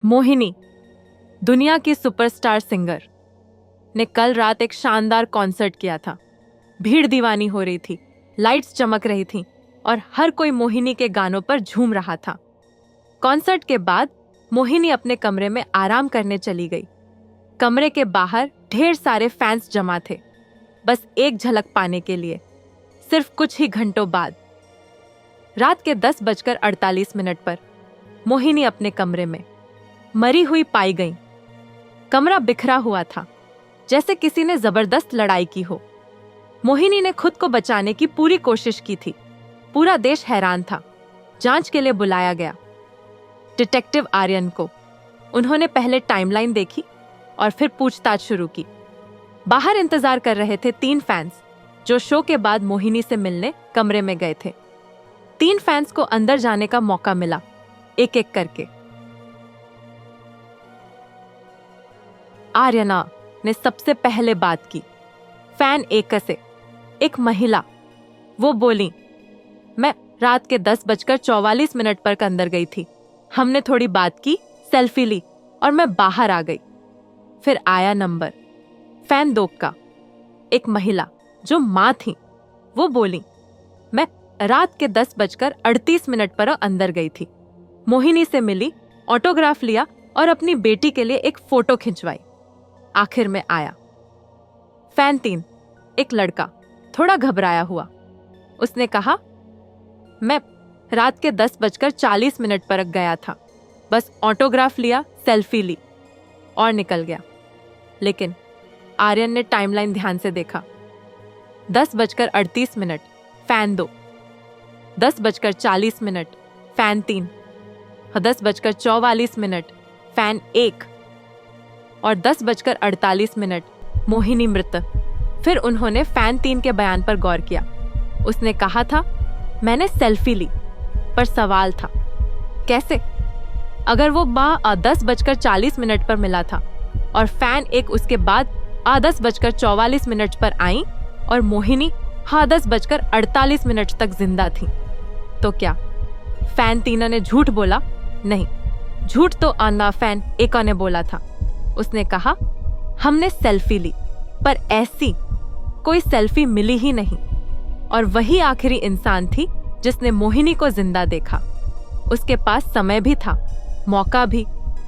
मोहिनी, दुनिया की superstar singer, ने कल रात एक शानदार कॉन्सर्ट किया था। भीड़ दीवानी हो रही थी, लाइट्स चमक रही थीं और हर कोई मोहिनी के गानों पर झूम रहा था। कॉन्सर्ट के बाद मोहिनी अपने कमरे में आराम करने चली गई। कमरे के बाहर ढेर सारे फैंस जमा थे, बस एक झलक पाने के लिए। सिर्फ कुछ ही घंटों बाद रात के 10:48 पर मोहिनी अपने कमरे में मरी हुई पाई गई। कमरा बिखरा हुआ था, जैसे किसी ने जबरदस्त लड़ाई की हो। मोहिनी ने खुद को बचाने की पूरी कोशिश की थी। पूरा देश हैरान था। जांच के लिए बुलाया गया डिटेक्टिव आर्यन को। उन्होंने पहले टाइमलाइन देखी और फिर पूछताछ शुरू की। बाहर इंतजार कर रहे थे 3 फैंस, जो शो के बाद मोहिनी से मिलने कमरे में गए थे। 3 फैंस को अंदर जाने का मौका मिला, एक एक करके। आर्यना ने सबसे पहले बात की। फैन एक से, एक महिला। वो बोली, मैं रात के 10:44 पर अंदर गई थी। हमने थोड़ी बात की, सेल्फी ली और मैं बाहर आ गई। फिर आया नंबर। फैन 2 का, एक महिला जो मां थी। वो बोली, मैं रात के 10:38 पर अंदर गई थी। मोहिनी से मिली, ऑटोग्राफ लिया और अपनी बेटी के लिए एक फोटो खिंचवाई। आखिर में आया फैन 3, एक लड़का, थोड़ा घबराया हुआ। उसने कहा, मैं रात के 10:40 पर गया था, बस ऑटोग्राफ लिया, सेल्फी ली और निकल गया। लेकिन आर्यन ने टाइमलाइन ध्यान से देखा। 10:38 फैन 2, 10:40 फैन 3, 10:44 फैन 1 और 10:48 मोहिनी मृत। फिर उन्होंने फैन 3 के बयान पर गौर किया। उसने कहा था, मैंने सेल्फी ली, पर सवाल था कैसे? अगर वो 10:40 पर मिला था और फैन 1 उसके बाद 10:44 पर आई और मोहिनी 10:48 तक जिंदा थी, तो क्या फैन 3 ने झूठ बोला? नहीं, झूठ तो आना फैन 1 ने बोला था। उसने कहा, हमने सेल्फी ली, पर ऐसी कोई सेल्फी मिली ही नहीं। और वही आखिरी इंसान थी जिसने मोहिनी को जिंदा देखा। उसके पास समय भी था, मौका भी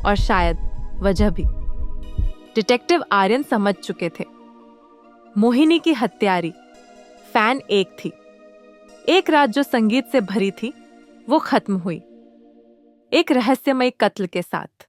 और शायद वजह भी। डिटेक्टिव आर्यन समझ चुके थे। मोहिनी की हत्यारी फैन 1 थी। एक रात जो संगीत से भरी थी, वो खत्म हुई एक रहस्यमयी कत्ल के साथ।